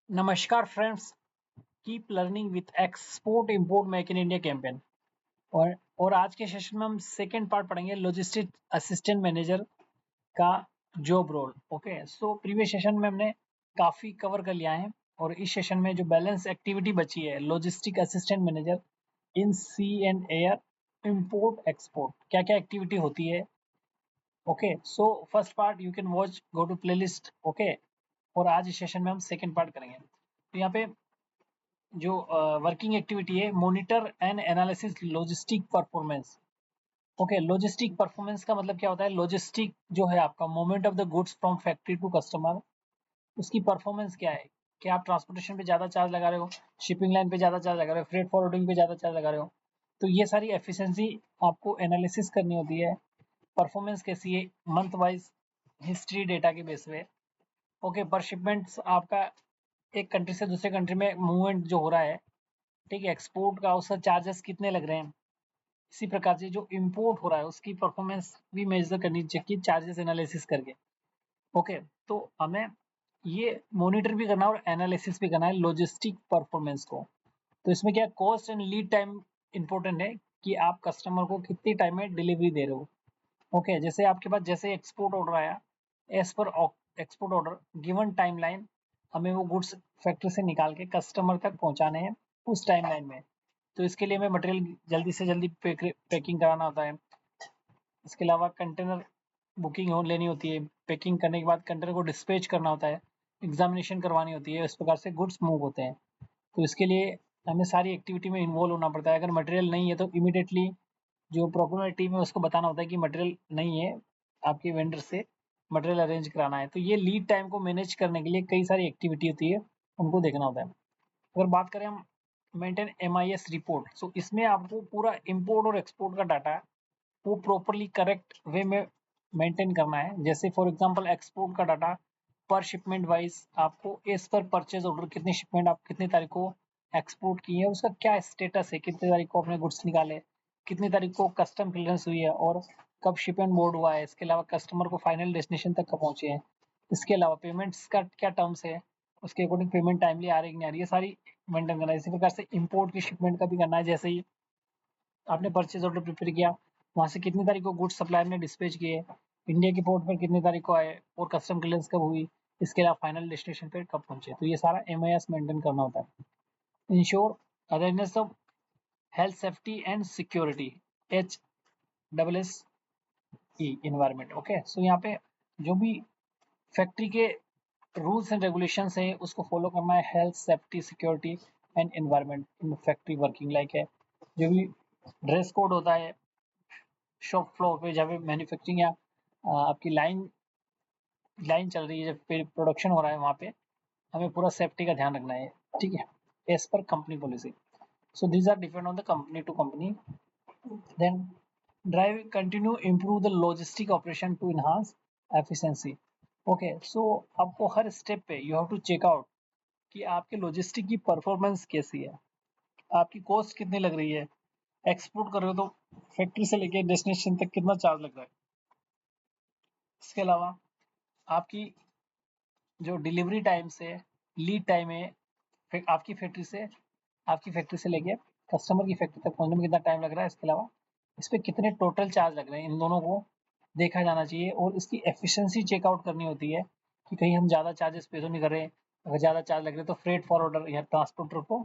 नमस्कार friends, keep learning with export import make in India campaign. और आज के सेशन में हम सेकेंड पार्ट पढ़ेंगे लॉजिस्टिक असिस्टेंट मैनेजर का job role. Okay, so previous session में हमने काफ़ी कवर कर लिया है और इस सेशन में जो बैलेंस एक्टिविटी बची है logistic assistant manager in sea and air import export, क्या क्या एक्टिविटी होती है। Okay, so first part you can watch, go to playlist. Okay, और आज इस सेशन में हम सेकेंड पार्ट करेंगे। तो यहाँ पे जो वर्किंग एक्टिविटी है, monitor and analysis logistic performance. Okay, logistic performance का मतलब क्या होता है? लॉजिस्टिक जो है आपका movement of the goods from factory to customer, उसकी परफॉर्मेंस क्या है? क्या आप ट्रांसपोर्टेशन पे ज़्यादा चार्ज लगा रहे हो, शिपिंग लाइन पे ज़्यादा चार्ज लगा रहे हो, फ्रेट फॉरवर्डिंग पे ज़्यादा चार्ज लगा रहे हो? तो ये सारी एफिशिएंसी आपको एनालिसिस करनी होती है। परफॉर्मेंस कैसी है मंथ वाइज हिस्ट्री डेटा के बेस पे। ओके, पर शिपमेंट्स आपका एक कंट्री से दूसरे कंट्री में मूवमेंट जो हो रहा है, ठीक है, एक्सपोर्ट का उसका चार्जेस कितने लग रहे हैं। इसी प्रकार से जो इंपोर्ट हो रहा है उसकी परफॉर्मेंस भी मेजर करनी चाहिए चार्जेस एनालिसिस करके। ओके, तो हमें ये मॉनिटर भी करना है और एनालिसिस भी करना है लॉजिस्टिक परफॉर्मेंस को। तो इसमें क्या cost and lead time important है कि आप कस्टमर को कितनी टाइम में डिलीवरी दे रहे हो। ओके, जैसे आपके पास जैसे एक्सपोर्ट ऑर्डर आया, as per export order given timeline हमें वो गुड्स फैक्ट्री से निकाल के कस्टमर तक पहुंचाने हैं उस टाइमलाइन में। तो इसके लिए हमें मटेरियल जल्दी से जल्दी पैकिंग कराना होता है। इसके अलावा कंटेनर बुकिंग लेनी होती है, पैकिंग करने के बाद कंटेनर को डिस्पैच करना होता है, एग्जामिनेशन करवानी होती है, इस प्रकार से गुड्स मूव होते हैं। तो इसके लिए हमें सारी एक्टिविटी में इन्वॉल्व होना पड़ता है। अगर मटेरियल नहीं है तो इमीडिएटली जो प्रोक्योरमेंट टीम है उसको बताना होता है कि मटेरियल नहीं है, आपके वेंडर से मटेरियल अरेंज कराना है। तो ये लीड टाइम को मैनेज करने के लिए कई सारी एक्टिविटी होती है, उनको देखना होता है। अगर बात करें हम मेंटेन MIS रिपोर्ट, सो इसमें आपको पूरा इंपोर्ट और एक्सपोर्ट का डाटा वो प्रॉपरली करेक्ट वे में मेंटेन करना है। जैसे फॉर एग्जांपल एक्सपोर्ट का डाटा पर शिपमेंट वाइज आपको एज पर परचेज ऑर्डर कितनी शिपमेंट आप कितनी तारीख को एक्सपोर्ट की है, उसका क्या स्टेटस है, कितनी तारीख को अपने गुड्स निकाले, कितनी तारीख को कस्टम क्लियरेंस हुई है और कब शिपमेंट बोर्ड हुआ है। इसके अलावा कस्टमर को फाइनल डेस्टिनेशन तक कब पहुंचे हैं। इसके अलावा पेमेंट्स का क्या टर्म्स है, उसके अकॉर्डिंग पेमेंट टाइमली आ रही है कि नहीं आ रही है, सारी मेंटेन करना है। इसी प्रकार से इंपोर्ट की शिपमेंट का भी करना है। जैसे ही आपने परचेज ऑर्डर प्रिपेयर किया, वहाँ से कितनी तारीख को गुड्स सप्लायर ने डिस्पैच किए, इंडिया के पोर्ट पर कितनी तारीख को आए और कस्टम क्लियरेंस कब हुई, इसके अलावा फाइनल डेस्टिनेशन पे कब पहुंचे। तो ये सारा MIS मेंटेन करना होता है। Ensure awareness of health safety and security, HSSE environment. Okay, so यहाँ पे जो भी फैक्ट्री के रूल्स एंड रेगुलेशंस है उसको फॉलो करना है। Health safety security and environment in factory working like है, जो भी ड्रेस कोड होता है शॉप फ्लोर पे जहाँ पे मैन्युफैक्चरिंग या आपकी लाइन लाइन चल रही है, जब प्रोडक्शन हो रहा है, वहाँ पे हमें पूरा सेफ्टी का ध्यान रखना है। ठीक है, as per company policy. So these are depend on the company to company. Then drive continue improve the logistic operation to enhance efficiency. Okay, so आपको हर स्टेप पे you have to check out कि आपके logistic की performance कैसी है, आपकी cost कितनी लग रही है, एक्सपोर्ट कर रहे हो तो फैक्ट्री से लेके डेस्टिनेशन तक कितना चार्ज लग रहा है। इसके अलावा आपकी जो डिलीवरी टाइम से लीड टाइम है, आपकी फैक्ट्री से लेके कस्टमर की फैक्ट्री तक पहुंचने में कितना टाइम लग रहा है। इसके अलावा इस पे कितने टोटल चार्ज लग रहे हैं, इन दोनों को देखा जाना चाहिए और इसकी एफिशिएंसी चेकआउट करनी होती है कि कहीं हम ज़्यादा चार्जेस पे तो नहीं कर रहे। अगर ज़्यादा चार्ज लग रहे तो फ्रेट फॉरवर्डर या ट्रांसपोर्टर को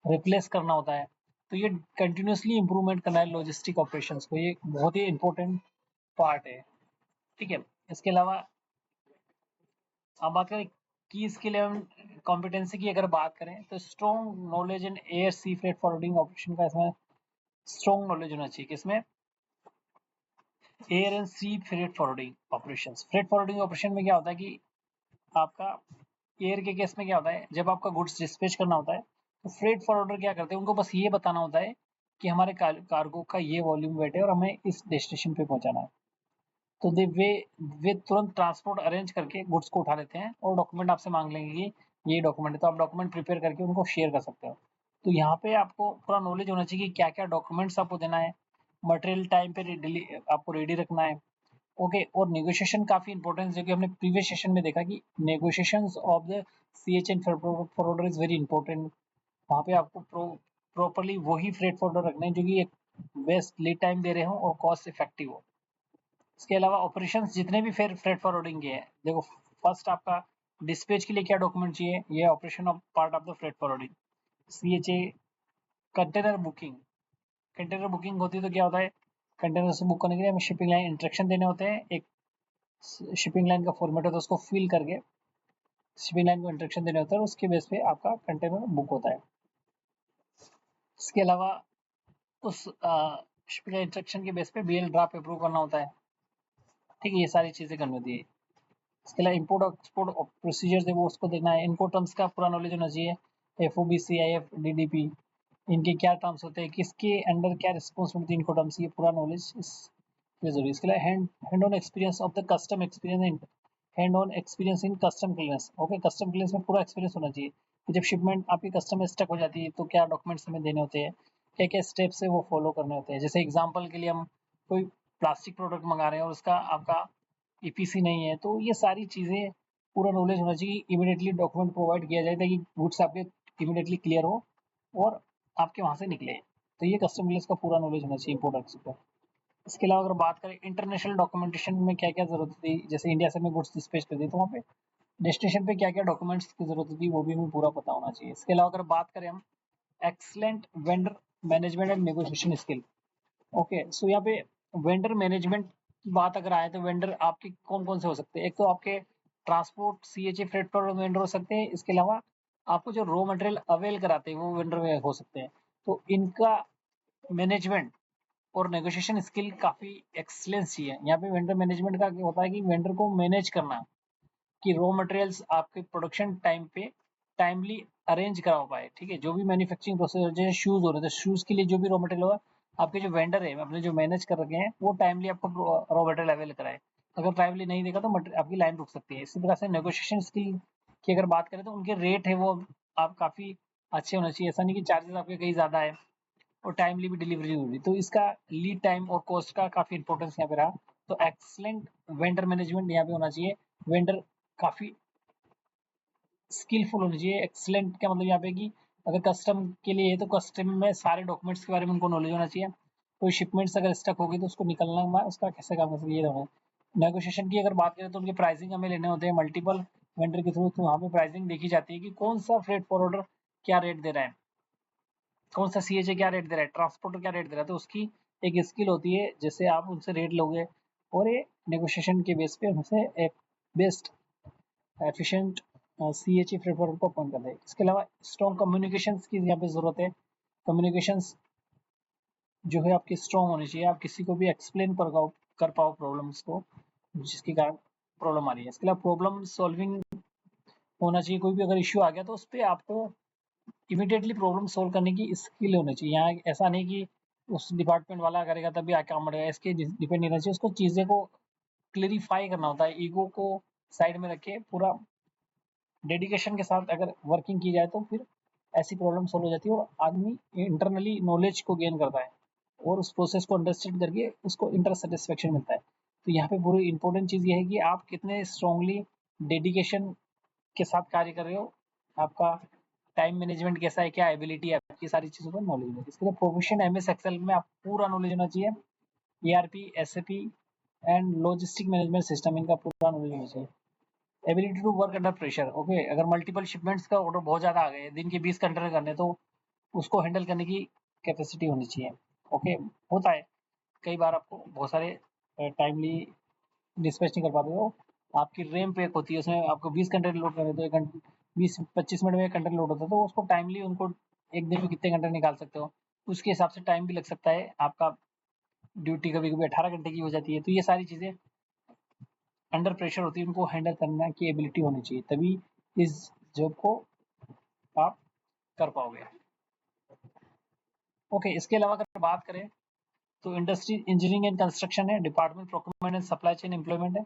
रिप्लेस करना होता है। तो ये कंटिन्यूसली इंप्रूवमेंट करना है लॉजिस्टिक ऑपरेशंस को, ये बहुत ही इंपॉर्टेंट पार्ट है। ठीक है, इसके अलावा अब बात करें की स्किल एवं कॉम्पिटेंसी की, अगर बात करें तो strong knowledge in air C freight forwarding operation का इसमें स्ट्रॉन्ग नॉलेज होना चाहिए। किसमें? Air and sea freight forwarding operation. Freight forwarding operation में क्या होता है कि आपका एयर के केस में क्या होता है, जब आपका गुड्स डिस्पैच करना होता है तो फ्रेट फॉरवर्डर क्या करते हैं, उनको बस ये बताना होता है कि हमारे कार्गो का ये वॉल्यूम वेट है और हमें इस डेस्टिनेशन पे पहुंचाना है। तो वे तुरंत ट्रांसपोर्ट अरेंज करके गुड्स को उठा लेते हैं और डॉक्यूमेंट आपसे मांग लेंगे कि ये डॉक्यूमेंट है, तो आप डॉक्यूमेंट प्रिपेयर करके उनको शेयर कर सकते हो। तो यहाँ पे आपको पूरा नॉलेज होना चाहिए कि क्या क्या डॉक्यूमेंट्स आपको देना है, मटेरियल टाइम पे आपको रेडी रखना है, ओके, और नेगोशिएशन काफी इंपॉर्टेंट, जो कि हमने प्रीवियस सेशन में देखा कि negotiations of the CHN forwarder is very important. वहाँ पे आपको प्रॉपरली वही फ्रेट फॉरवर्डर रखने हैं जो कि एक बेस्ट लीड टाइम दे रहे हो और कॉस्ट इफेक्टिव हो। इसके अलावा ऑपरेशंस जितने भी फिर फ्रेट फॉरवर्डिंग के हैं, देखो फर्स्ट आपका डिस्पैच के लिए क्या डॉक्यूमेंट चाहिए, ये operation of part of the freight forwarding. CHA container booking, container booking होती है तो क्या होता है, कंटेनर से बुक करने के लिए हमें शिपिंग लाइन इंस्ट्रक्शन देने होते हैं, एक शिपिंग लाइन का फॉर्मेट होता है, उसको फिल करके शिपिंग लाइन को इंस्ट्रक्शन देने होता है, उसके बेस पे आपका कंटेनर बुक होता है। इसके अलावा उस शिपिंग इंस्ट्रक्शन के बेस पे BL ड्राफ्ट अप्रूव करना होता है। ठीक है, ये सारी चीज़ें करनी होती है। इसके अलावा इम्पोर्ट और एक्सपोर्ट प्रोसीजर्स है वो उसको देखना है। इनको टर्म्स का पूरा नॉलेज होना चाहिए, FOB CIF DDP, इनके क्या टर्म्स होते हैं, किसके अंडर क्या रिस्पॉन्सिबिलिटी, इनको टर्म्स, ये पूरा नॉलेज इस जरूरी। इसके अलावा hand on experience of the custom experience, hand on experience in custom clearance. Okay, custom clearance में पूरा एक्सपीरियंस होना चाहिए कि जब शिपमेंट आपकी कस्टम में स्टक हो जाती है तो क्या डॉक्यूमेंट्स हमें देने होते हैं, क्या क्या स्टेप्स है वो फॉलो करने होते हैं। जैसे एग्जांपल के लिए हम कोई प्लास्टिक प्रोडक्ट मंगा रहे हैं और उसका आपका EPC नहीं है, तो ये सारी चीज़ें पूरा नॉलेज होना चाहिए, इमीडिएटली डॉक्यूमेंट प्रोवाइड किया जाए ताकि गुड्स आपके इमीडिएटली क्लियर हो और आपके वहाँ से निकले। तो ये कस्टम क्लियरेंस का पूरा नॉलेज होना चाहिए इम्पोर्टेंस का। इसके अलावा अगर बात करें इंटरनेशनल डॉक्यूमेंटेशन में क्या क्या जरूरत थी, जैसे इंडिया से हमें गुड्स डिस्पैच कर दी तो वहाँ पे डेस्टिनेशन पे क्या क्या डॉक्यूमेंट्स की जरूरत थी वो भी हमें पूरा पता होना चाहिए। इसके अलावा अगर बात करें हम excellent vendor management and negotiation skill. Okay, so यहाँ पे वेंडर मैनेजमेंट की बात अगर आए तो वेंडर आपके कौन कौन से हो सकते हैं, एक तो आपके transport CHA freight forward vendor हो सकते हैं। इसके अलावा आपको जो रॉ मटेरियल अवेल कराते हैं वो वेंडर हो सकते हैं। तो इनका मैनेजमेंट और नेगोशिएशन स्किल काफ़ी एक्सलेंस चाहिए। यहाँ पे वेंडर मैनेजमेंट का क्या होता है कि वेंडर को मैनेज करना कि रॉ मटेरियल्स आपके प्रोडक्शन टाइम पे टाइमली अरेंज करा पाए। ठीक है, जो भी मैन्युफैक्चरिंग प्रोसेस, जैसे शूज़ हो रहे थे, शूज़ के लिए जो भी रॉ मटेरियल होगा, आपके जो वेंडर है अपने जो मैनेज कर रखे हैं वो टाइमली आपको रॉ मटेरियल अवेल कराए। अगर टाइमली नहीं देगा तो आपकी लाइन रुक सकती है। इसी प्रकार से नेगोशिएशन स्किल की अगर बात करें तो उनके रेट है वो आप काफ़ी अच्छे होने चाहिए। ऐसा नहीं कि चार्जेस आपके कहीं ज़्यादा है और टाइमली भी डिलीवरी होगी, तो इसका लीड टाइम और कॉस्ट का काफ़ी इंपॉर्टेंस यहाँ पे रहा। तो एक्सलेंट वेंडर मैनेजमेंट यहाँ पे होना चाहिए। वेंडर काफ़ी स्किलफुल होनी चाहिए। एक्सलेंट का मतलब यहाँ पे कि अगर कस्टम के लिए है तो कस्टम में सारे डॉक्यूमेंट्स के बारे में उनको नॉलेज होना चाहिए। कोई शिपमेंट्स अगर स्टक होगी तो उसको निकलना उसका कैसे काम कर सकते, ये होना। नेगोशिएशन की अगर बात करें तो उनके प्राइसिंग हमें लेने होते हैं मल्टीपल वेंडर के थ्रू, तो वहाँ पे प्राइसिंग देखी जाती है कि कौन सा फ्रेट फॉरवर्डर क्या रेट दे रहा है, कौन सा CHA क्या रेट दे रहा है, ट्रांसपोर्टर क्या रेट दे रहा है। तो उसकी एक स्किल होती है जैसे आप उनसे रेट लोगे और ये नेगोशिएशन के बेस पे उनसे एक बेस्ट एफिशिएंट CHA फ्रेटफॉरवर्ड को अपॉइंट करते हैं। इसके अलावा स्ट्रॉन्ग कम्युनिकेशन की यहाँ पे जरूरत है। कम्युनिकेशन जो है आपकी स्ट्रॉन्ग होनी चाहिए, आप किसी को भी एक्सप्लेन कर पाओ प्रॉब्लम्स को जिसके कारण प्रॉब्लम आ रही है। इसके अलावा प्रॉब्लम सॉल्विंग होना चाहिए, कोई भी अगर इश्यू आ गया तो उस पर आपको इमीडिएटली प्रॉब्लम सोल्व करने की स्किल होनी चाहिए। यहाँ ऐसा नहीं कि उस डिपार्टमेंट वाला करेगा तभी आके काम बढ़ेगा, इसके डिपेंड नहीं रहना चाहिए। उसको चीज़ें को क्लेरिफाई करना होता है, ईगो को साइड में रखे पूरा डेडिकेशन के साथ अगर वर्किंग की जाए तो फिर ऐसी प्रॉब्लम सोल्व हो जाती है और आदमी इंटरनली नॉलेज को गेन करता है और उस प्रोसेस को अंडरस्टैंड करके उसको इंटर सेटिस्फेक्शन मिलता है। तो यहाँ पे पूरी इंपॉर्टेंट चीज़ ये है कि आप कितने स्ट्रांगली डेडिकेशन के साथ कार्य कर रहे हो, आपका टाइम मैनेजमेंट कैसा है, क्या एबिलिटी है आपकी, सारी चीज़ों पर नॉलेज होगी। इसके लिए प्रोफेशन MS एक्सेल में आप पूरा नॉलेज होना चाहिए। ERP SAP and logistic management system, इनका पूरा नॉलेज होना चाहिए। Ability to work under pressure. Okay, अगर मल्टीपल शिपमेंट्स का ऑर्डर बहुत ज़्यादा आ गए, दिन के 20 कंटेनर करने, तो उसको हैंडल करने की कैपेसिटी होनी चाहिए। ओके, होता है कई बार आपको बहुत सारे टाइमली डिस्पैच नहीं कर पाते हो, आपकी रैम पे होती है, उसमें आपको 20 कंटेनर लोड करने, तो 20-25 मिनट में एक कंटेनर लोड होता है, तो उसको टाइमली उनको एक दिन में कितने कंटेनर निकाल सकते हो, उसके हिसाब से टाइम भी लग सकता है। आपका ड्यूटी कभी कभी 18 घंटे की हो जाती है, तो ये सारी चीज़ें अंडर प्रेशर होती है, उनको हैंडल करने की एबिलिटी होनी चाहिए, तभी इस जॉब को आप कर पाओगे। ओके, इसके अलावा अगर बात करें तो इंडस्ट्री इंजीनियरिंग एंड कंस्ट्रक्शन है, department procurement and supply chain employment है,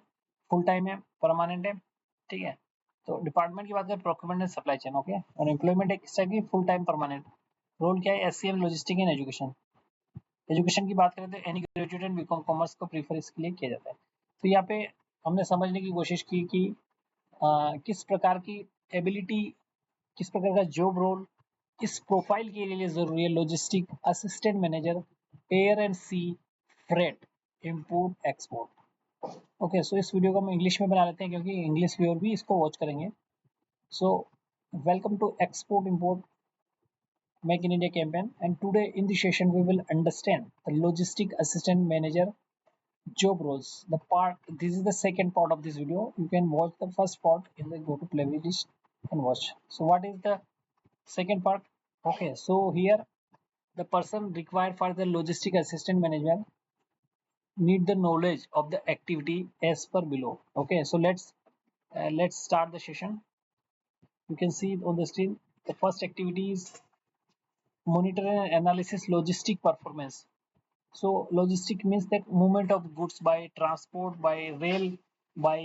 फुल टाइम है, परमानेंट है। ठीक है, तो डिपार्टमेंट की बात करें procurement and supply chain, okay, और एम्प्लॉयमेंट है किस टाइप की, फुल टाइम परमानेंट। रोल क्या है, SCM logistic and education. Education की बात करें तो any graduate and BCom commerce को प्रीफर इसके लिए किया जाता है। तो यहाँ पे हमने समझने की कोशिश की कि किस प्रकार की एबिलिटी, किस प्रकार का जॉब रोल इस प्रोफाइल के लिए ज़रूरी है। Logistic assistant manager, air and sea, freight, import export. Okay, so इस वीडियो को हम इंग्लिश में बना लेते हैं क्योंकि इंग्लिश व्यूअर भी इसको वॉच करेंगे। So welcome to export import make in India campaign, and today in this session we will understand the logistic assistant manager job roles. The part, this is the second part of this video. You can watch the first part in the go to playlist and watch. So what is the second part? Okay, so here the person required for the logistic assistant manager need the knowledge of the activity as per below. Okay, so let's start the session. You can see on the screen the first activity is monitor and analysis logistic performance. So logistic means that movement of goods by transport, by rail, by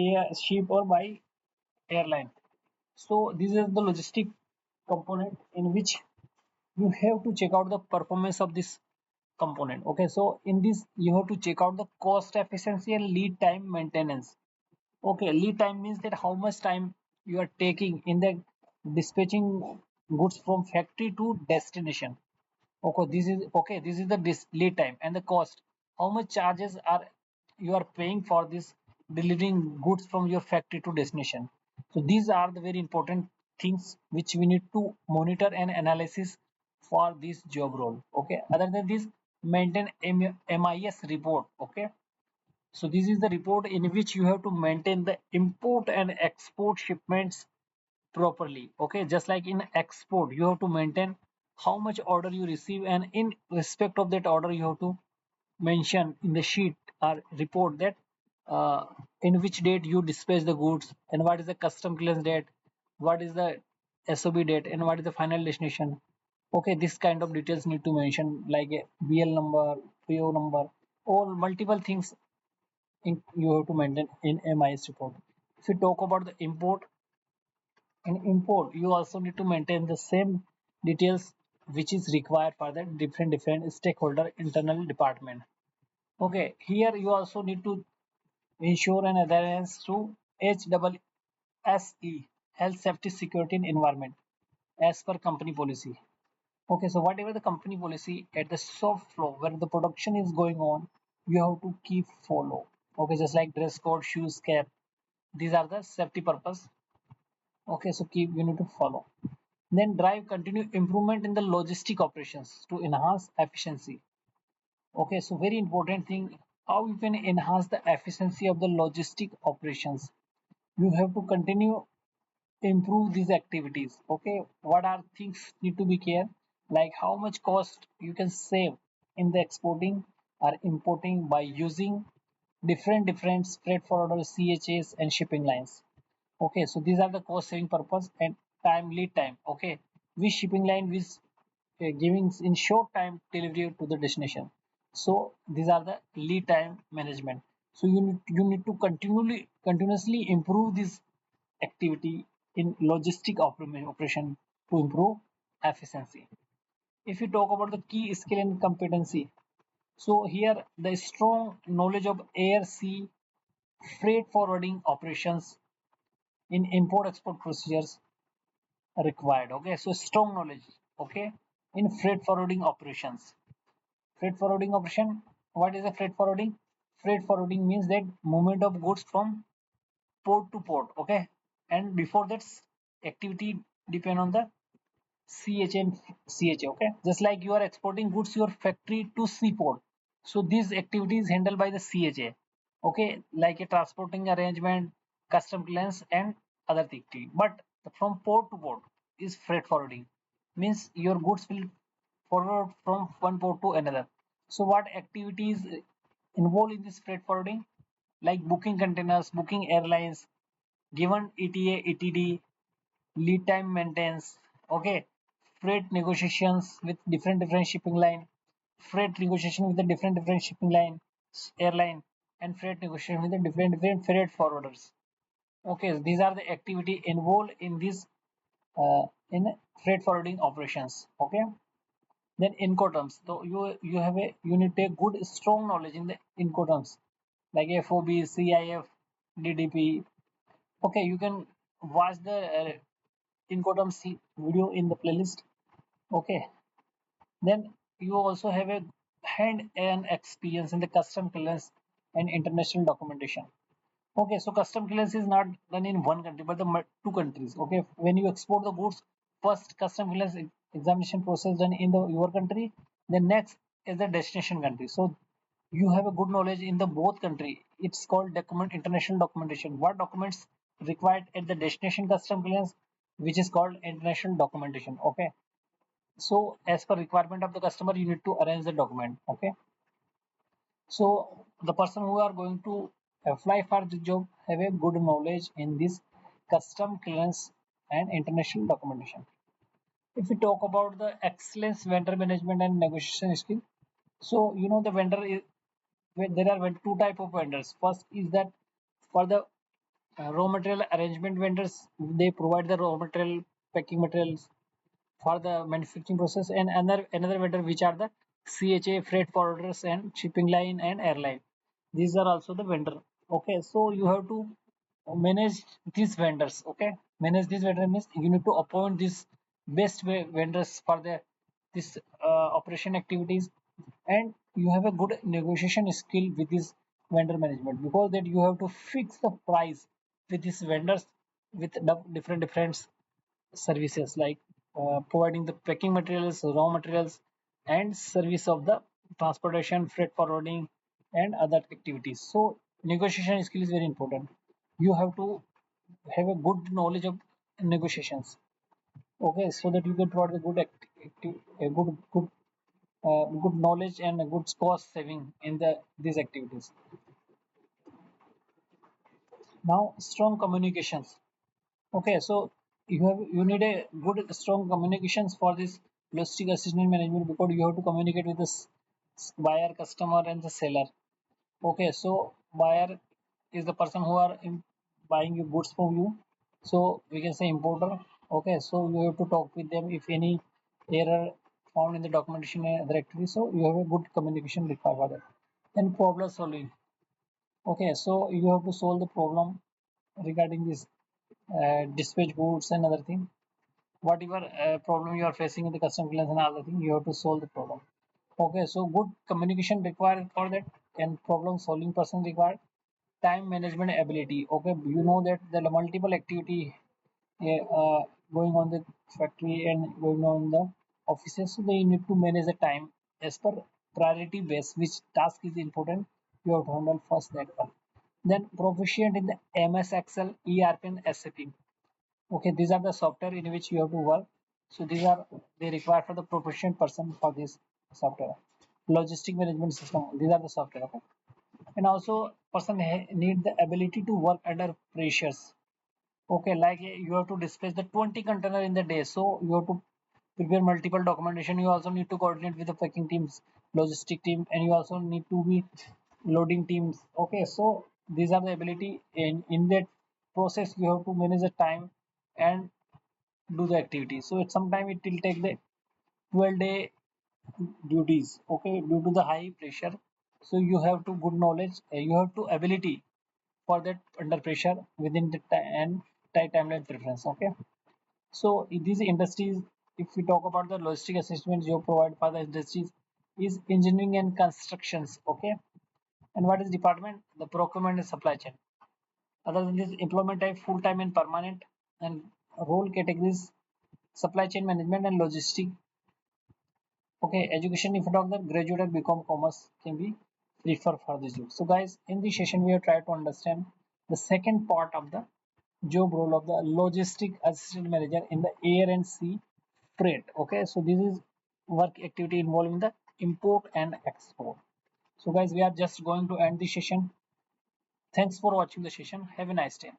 air, ship, or by airline. So this is the logistic component in which you have to check out the performance of this component. Okay, so in this you have to check out the cost efficiency and lead time maintenance. Okay, lead time means that how much time you are taking in the dispatching goods from factory to destination. Okay, this is the lead time and the cost. How much charges are you are paying for this delivering goods from your factory to destination? So these are the very important things which we need to monitor and analysis for this job role. Okay, other than this, maintain MIS report. Okay, so this is the report in which you have to maintain the import and export shipments properly. Okay, just like in export you have to maintain how much order you receive, and in respect of that order you have to mention in the sheet or report that in which date you dispatch the goods, and what is the custom clearance date, what is the SOB date, and what is the final destination. Okay, this kind of details need to mention like a BL number, PO number, all multiple things you have to maintain in MIS report. If you talk about the import, in import you also need to maintain the same details which is required for the different stakeholder internal department. Okay, here you also need to ensure an adherence to HSSE, health safety security and environment, as per company policy. Okay, so whatever the company policy at the shop floor where the production is going on, you have to keep follow. Okay, just like dress code, shoes, cap, these are the safety purpose. Okay, so keep you need to follow. Then drive continue improvement in the logistic operations to enhance efficiency. Okay, so very important thing, how you can enhance the efficiency of the logistic operations. You have to continue improve these activities. Okay, what are things need to be clear, like how much cost you can save in the exporting or importing by using different freight forwarders, CHAs, and shipping lines. Okay, so these are the cost saving purpose and time lead time. Okay, which shipping line is giving in short time delivery to the destination. So these are the lead time management. So you need to continuously improve this activity in logistic operation to improve efficiency. If you talk about the key skill and competency, so here the strong knowledge of air, sea, freight forwarding operations in import export procedures required. Okay, so strong knowledge. Okay, in freight forwarding operations. Freight forwarding operation. What is a freight forwarding? Freight forwarding means that movement of goods from port to port. Okay, and before that activity depend on the CHA and CHA. Okay, just like you are exporting goods your factory to seaport, so these activities handled by the CHA. Okay, like a transporting arrangement, custom clearance, and other activity. But from port to port is freight forwarding, means your goods will forward from one port to another. So what activities involved in this freight forwarding? Like booking containers, booking airlines, given ETA, ETD, lead time maintenance. Okay, freight negotiations with different shipping line, freight negotiation with the different shipping line, airline, and freight negotiation with the different freight forwarders. Okay, so these are the activity involved in this in freight forwarding operations. Okay, then Incoterms. So you have a you need a good strong knowledge in the Incoterms. like FOB, CIF, DDP. Okay, you can watch the Incoterm C video in the playlist. Okay, then you also have a hand-on experience in the custom clearance and international documentation. Okay, so custom clearance is not done in one country, but the two countries. Okay, when you export the goods, first custom clearance examination process done in the your country, then next is the destination country. So you have a good knowledge in the both country. It's called document international documentation. What documents required at the destination custom clearance, which is called international documentation. Okay, so as per requirement of the customer, you need to arrange the document. Okay, so the person who are going to apply for the job have a good knowledge in this custom clearance and international documentation. If we talk about the excellence vendor management and negotiation skill, so you know the vendor is there are two type of vendors. First is that for the raw material arrangement vendors, they provide the raw material, packing materials for the manufacturing process, and another vendor which are the CHA freight forwarders and shipping line and airline. These are also the vendor. Okay, so you have to manage these vendors. Okay, manage these vendor means you need to appoint these best vendors for the this operation activities, and you have a good negotiation skill with this vendor management, because that you have to fix the price with these vendors with different services, like providing the packing materials, raw materials, and service of the transportation, freight forwarding, and other activities. So negotiation skill is very important. You have to have a good knowledge of negotiations. Okay, so that you can provide a a good knowledge and a good cost saving in these activities. Now, strong communications. Okay, so you need a good strong communications for this logistic assistant management, because you have to communicate with the buyer, customer, and the seller. Okay, so buyer is the person who are buying your goods from you. So we can say importer. Okay, so you have to talk with them if any error found in the documentation and other activities. So you have a good communication required for that. Then problem solving. Okay, so you have to solve the problem regarding this dispatch goods and other thing. Whatever problem you are facing in the custom clearance and other thing, you have to solve the problem. Okay, so good communication required for that, and problem solving person required. Time management ability. Okay, you know that there are multiple activity going on the factory and going on in the offices, so they need to manage the time as per priority base. Which task is important? You have to handle first that one. Then proficient in the MS Excel, ERP, and SAP. Okay, these are the software in which you have to work. So these are they require for the proficient person for this software. Logistic management system. These are the software. Okay, and also person need the ability to work under pressures. Okay, like you have to dispatch the 20 container in the day, so you have to prepare multiple documentation. You also need to coordinate with the packing teams, logistic team, and you also need to be loading teams. Okay, so these are the ability in that process. You have to manage the time and do the activity. So at some time it will take the 12-day duties. Okay, due to the high pressure. So you have to good knowledge. You have to ability for that under pressure within the time and tight timeline preference. Okay, so in these industries, if we talk about the logistic assessment you provide for the industries, is engineering and constructions. Okay, and what is department? The procurement and supply chain. Other than this, employment type full time and permanent, and role categories supply chain management and logistic. Okay, education, if you talk that graduate and become commerce can be preferred for this job. So guys, in this session we have tried to understand the second part of the job role of the logistic assistant manager in the air and sea freight. Okay, so this is work activity involving the import and export. So guys, we are just going to end the session. Thanks for watching the session. Have a nice day.